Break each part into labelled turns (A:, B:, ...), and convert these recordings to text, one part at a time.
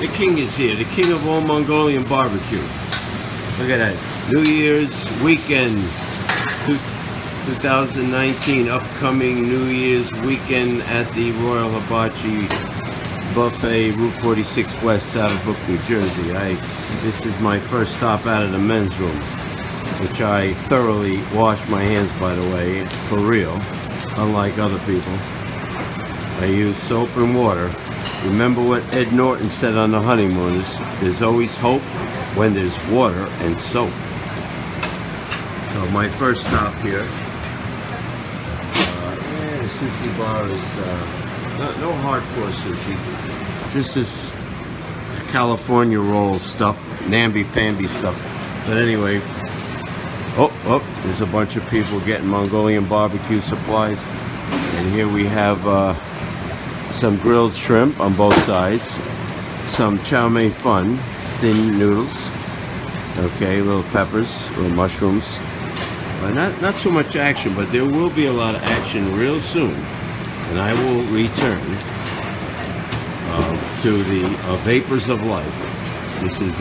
A: The king is here, the king of all Mongolian barbecue. Look at that. New Year's weekend 2019, upcoming New Year's weekend at the Royal Hibachi Buffet, Route 46 West, Saddlebrook, New Jersey. This is my first stop out of the men's room, which I thoroughly wash my hands, by the way, for real, unlike other people. I use soap and water. Remember what Ed Norton said on The Honeymooners, there's always hope when there's water and soap. So my first stop here, the sushi bar is no hardcore sushi, just this California roll stuff, namby-pamby stuff. But anyway, there's a bunch of people getting Mongolian barbecue supplies. And here we have some grilled shrimp on both sides, some chow mein fun, thin noodles, okay, little peppers, little mushrooms. Not too much action, but there will be a lot of action real soon. And I will return to the Vapors of Life. This is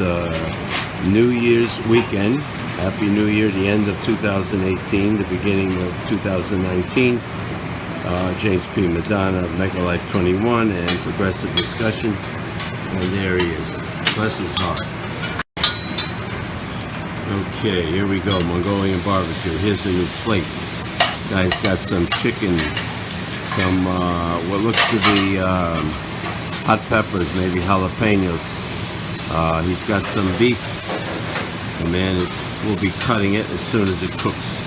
A: New Year's weekend. Happy New Year, the end of 2018, the beginning of 2019. James P. Madonna, Mega Life 21, and Progressive Discussion. And there he is. Bless his heart. Okay, here we go. Mongolian barbecue. Here's a new plate. Guy's got some chicken, some what looks to be hot peppers, maybe jalapenos. He's got some beef. The man will be cutting it as soon as it cooks.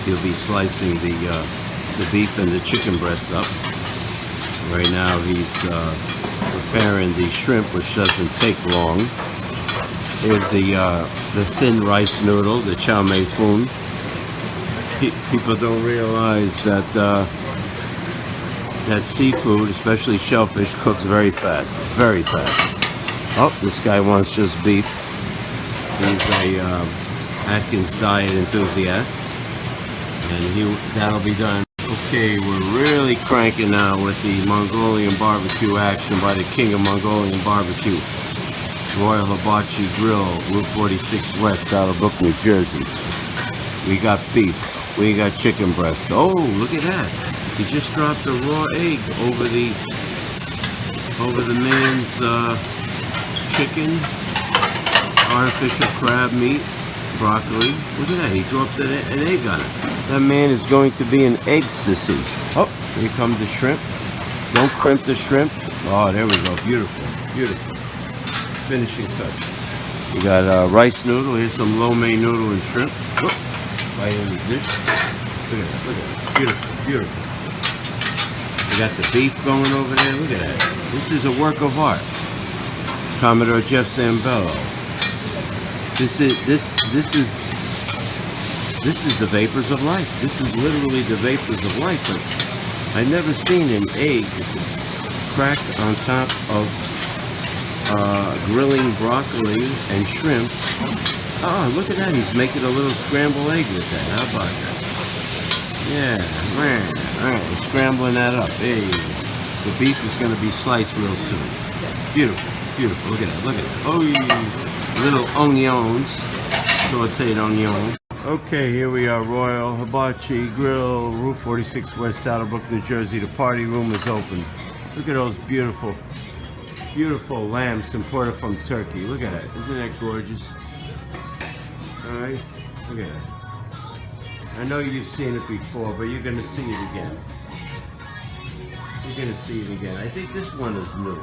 A: He'll be slicing the beef and the chicken breast up. Right now he's preparing the shrimp, which doesn't take long. Here's the thin rice noodle, the chow mein fun. People don't realize that that seafood, especially shellfish, cooks very fast. Very fast. Oh, this guy wants just beef. He's a Atkins diet enthusiast, and that'll be done. Okay, we're really cranking now with the Mongolian barbecue action by the king of Mongolian barbecue, Royal Hibachi Grill, Route 46 West, Saddlebrook, New Jersey. We got beef. We got chicken breast. Oh, look at that! He just dropped a raw egg over the man's chicken, artificial crab meat, broccoli. Look at that! He dropped an egg on it. That man is going to be an egg sissy. Oh, here comes the shrimp. Don't crimp the shrimp. Oh, there we go. Beautiful, beautiful. Finishing touch. We got rice noodle. Here's some lo mein noodle and shrimp. Whoop. Right in the dish. Look at that. Look at that. Beautiful. Beautiful. We got the beef going over there. Look at that. This is a work of art. Commodore Jeff Zambello. This is the Vapors of Life. This is literally the Vapors of Life. But I've never seen an egg cracked on top of grilling broccoli and shrimp. Oh, look at that. He's making a little scrambled egg with that. How about that? Yeah, man. All right, we're scrambling that up. Hey, the beef is going to be sliced real soon. Beautiful, beautiful. Look at that, look at that. Oh, little onions, sauteed onion. Okay, here we are, Royal Hibachi Grill, Route 46 West, Saddlebrook, New Jersey. The party room is open. Look at those beautiful, beautiful lambs imported from Turkey. Look at that. Isn't that gorgeous? All right, look at that. I know you've seen it before, but you're going to see it again. You're going to see it again. I think this one is new,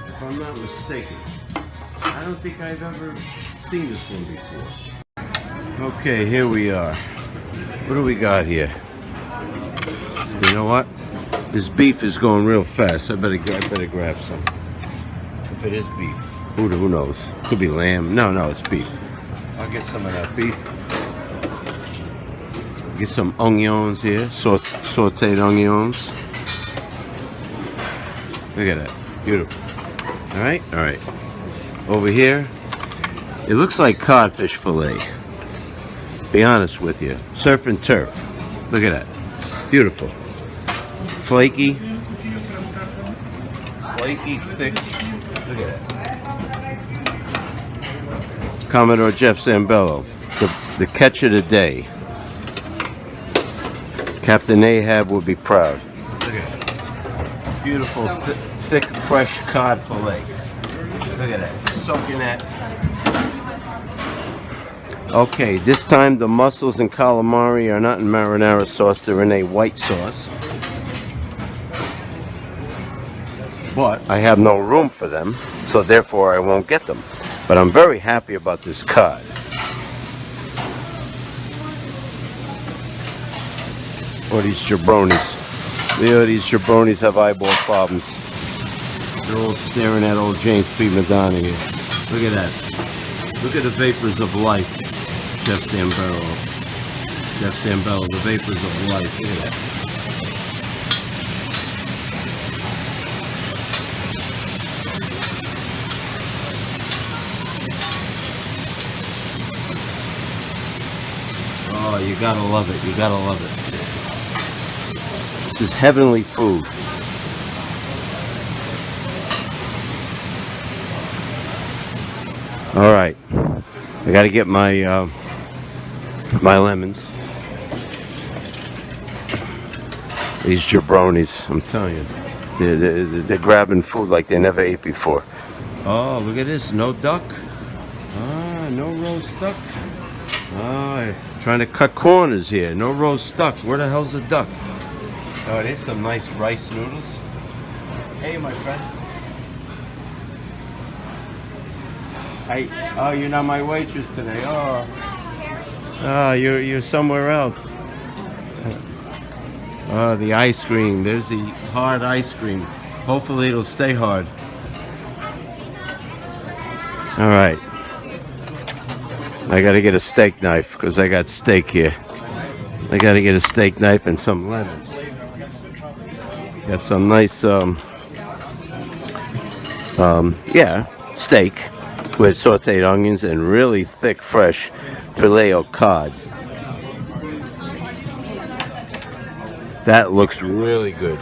A: if I'm not mistaken. I don't think I've ever seen this one before. Okay, here we are. What do we got here? You know what? This beef is going real fast. I better grab some. If it is beef, who knows? Could be lamb. No, it's beef. I'll get some of that beef. Get some onions here, sauteed onions. Look at that, beautiful. All right. Over here, it looks like codfish fillet. Be honest with you, surf and turf. Look at that, beautiful. Flaky, thick. Look at that. Commodore Jeff Zambello, the catch of the day. Captain Ahab would be proud. Look at it. Beautiful, thick, fresh cod fillet. Look at that. Soaking that. Okay, this time the mussels and calamari are not in marinara sauce, they're in a white sauce. But I have no room for them, so therefore I won't get them. But I'm very happy about this cod. Oh, these jabronis. You know, these jabronis have eyeball problems. They're all staring at old James P. Madonna here. Look at that. Look at the vapors of life. Jeff Zambello. Jeff Zambello, the vapors of life. Look at that. Oh, you gotta love it. You gotta love it. This is heavenly food. All right, I gotta get my my lemons. These jabronis, I'm telling you, they're grabbing food like they never ate before. Oh, look at this, no duck. Ah, no roast duck. Ah, trying to cut corners here. No roast duck. Where the hell's the duck? Oh, there's some nice rice noodles. Hey, my friend. Oh, you're not my waitress today. Oh, you're somewhere else. Oh, the ice cream. There's the hard ice cream. Hopefully it'll stay hard. All right. I gotta get a steak knife because I got steak here. I gotta get a steak knife and some lemons. Got some nice, steak with sauteed onions and really thick, fresh filet of cod. That looks really good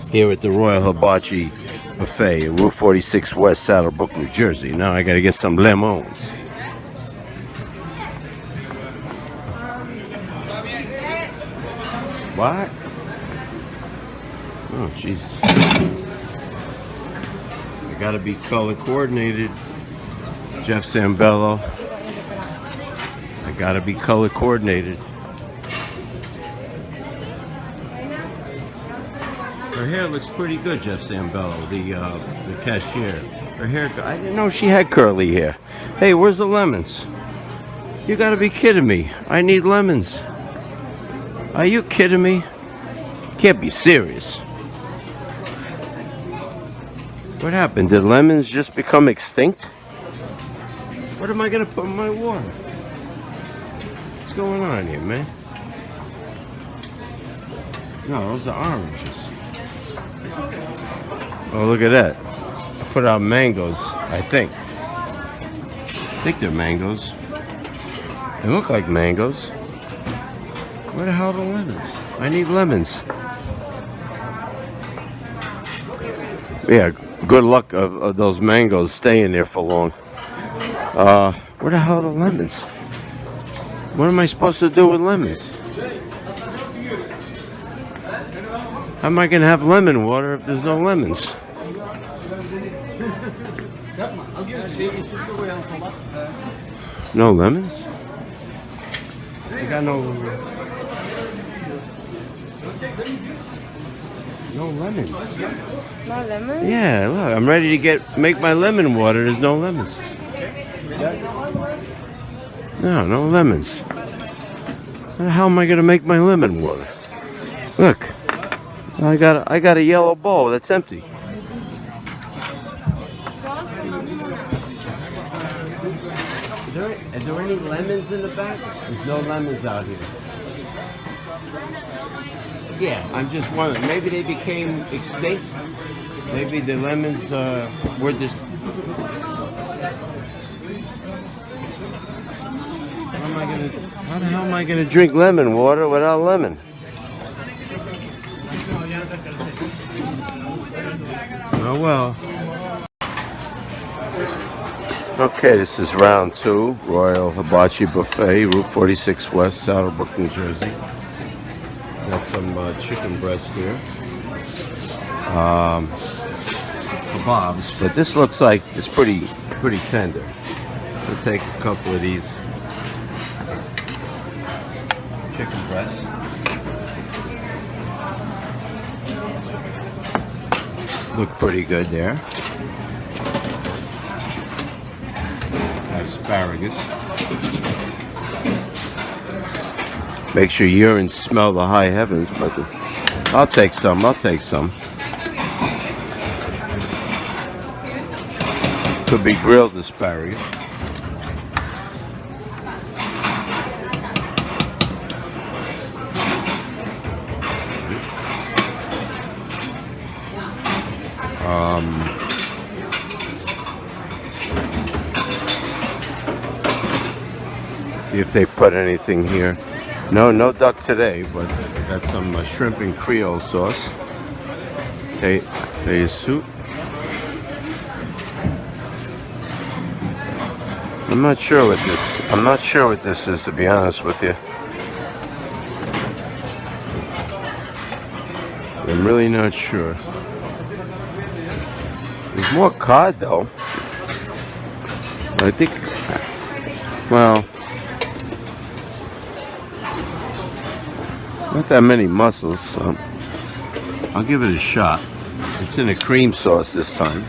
A: here at the Royal Hibachi Buffet at Route 46 West, Saddlebrook, New Jersey. Now I gotta get some lemons. What? Oh, Jesus. I gotta be color coordinated. Jeff Zambello. I gotta be color coordinated. Her hair looks pretty good, Jeff Zambello, the cashier. Her hair, I didn't know she had curly hair. Hey, where's the lemons? You gotta be kidding me. I need lemons. Are you kidding me? Can't be serious. What happened? Did lemons just become extinct? What am I gonna put in my water? What's going on here, man? No, those are oranges. Oh, look at that. I put out mangoes, I think. I think they're mangoes. They look like mangoes. Where the hell are the lemons? I need lemons. Yeah, good luck of those mangoes staying there for long. Where the hell are the lemons? What am I supposed to do with lemons? How am I going to have lemon water if there's no lemons? No lemons? I got no lemons.
B: No lemons?
A: Yeah, look, I'm ready to make my lemon water. There's no lemons. No lemons. How am I gonna make my lemon water? Look, I got a yellow bowl that's empty. Are there any lemons in the back? There's no lemons out here. Yeah, I'm just wondering. Maybe they became extinct. Maybe the lemons were just. How the hell am I gonna drink lemon water without lemon? Oh well. Okay, this is round 2, Royal Hibachi Buffet, Route 46 West, Saddlebrook, New Jersey. Got some chicken breast here. Kebabs, but this looks like it's pretty tender. We'll take a couple of these chicken breasts. Look pretty good there. Asparagus. Make sure you and smell the high heavens, but I'll take some. Could be grilled asparagus. See if they put anything here. No duck today, but got some shrimp and Creole sauce. They soup. I'm not sure what this is, to be honest with you. I'm really not sure. There's more cod though. I think, well, not that many mussels, so I'll give it a shot. It's in a cream sauce this time.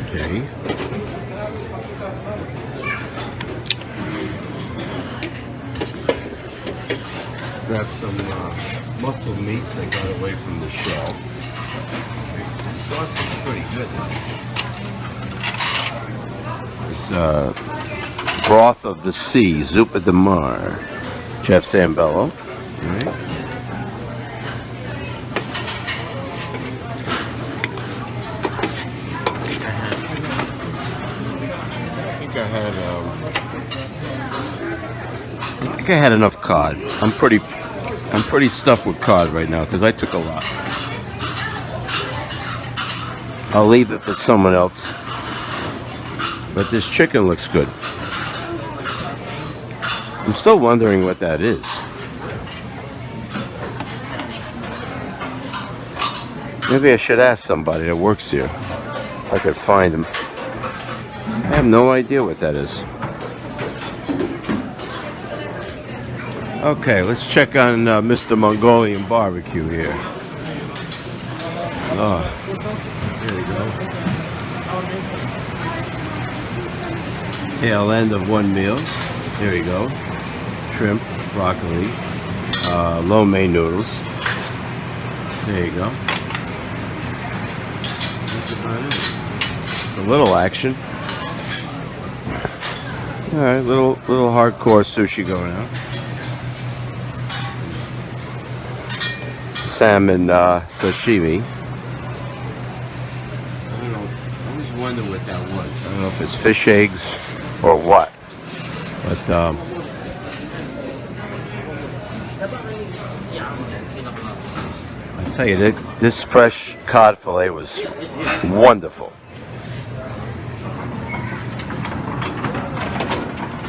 A: Okay. Grab some mussel meats I got away from the shell. The sauce is pretty good. It's broth of the sea, zuppa de mar, Chef Sambello. All right. I think I had enough cod. I'm pretty stuffed with cod right now because I took a lot. I'll leave it for someone else. But this chicken looks good. I'm still wondering what that is. Maybe I should ask somebody that works here if I could find him. I have no idea what that is. Okay, let's check on Mr. Mongolian Barbecue here. Oh, there we go. Tail end of one meal. There we go. Shrimp, broccoli, lo mein noodles. There you go. That's about it. It's a little action. All right, little hardcore sushi going on. Salmon sashimi. I don't know. I always wonder what that was. I don't know if it's fish eggs or what. But I tell you, this fresh cod fillet was wonderful.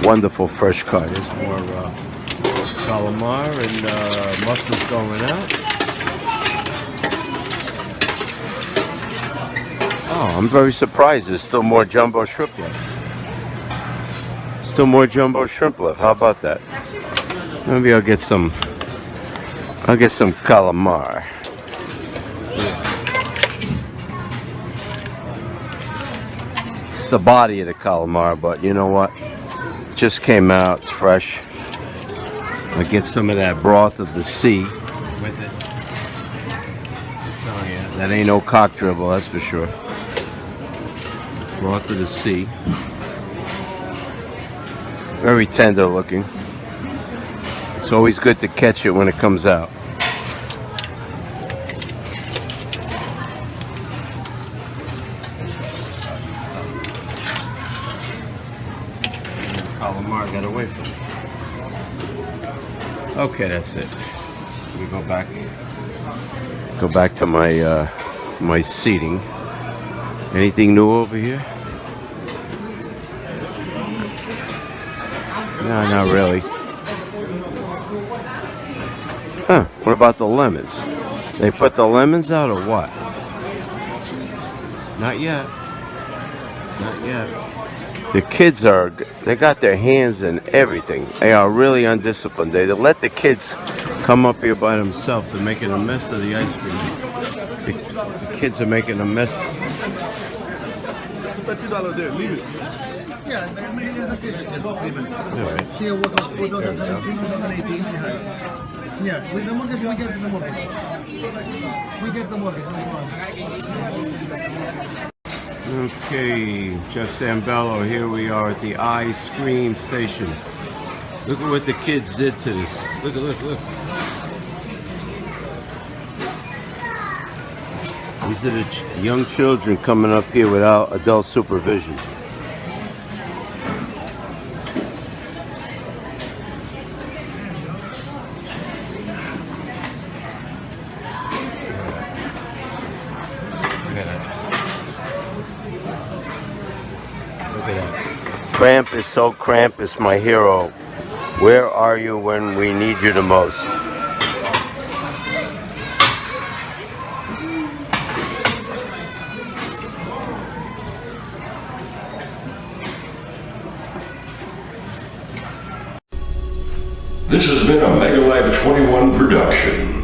A: Wonderful fresh cod. There's more calamar and mussels going out. Oh, I'm very surprised. There's still more jumbo shrimp left. Still more jumbo shrimp left. How about that? Maybe I'll get some. I'll get some calamar. It's the body of the calamar, but you know what? It just came out. It's fresh. I'll get some of that broth of the sea with it. Oh yeah, that ain't no cock dribble, that's for sure. Broth of the sea. Very tender looking. It's always good to catch it when it comes out. Calamar got away from me. Okay, that's it. Let me go back to my my seating. Anything new over here? No, not really. Huh, what about the lemons? They put the lemons out or what? Not yet. Not yet. The kids they got their hands in everything. They are really undisciplined. They let the kids come up here by themselves. They're making a mess of the ice cream. The kids are making a mess.
C: Put that $2 there, leave it. Yeah, maybe there's a tip still. Leave it.
A: All right.
C: See what 2017, 2018 she has. Yeah, with the mortgage, we get the mortgage. We get the mortgage.
A: Okay, Jeff Zambello, here we are at the ice cream station. Look at what the kids did to this. Look. These are the young children coming up here without adult supervision. Krampus, so Krampus, my hero, where are you when we need you the most?
D: This has been a Mega Life 21 production.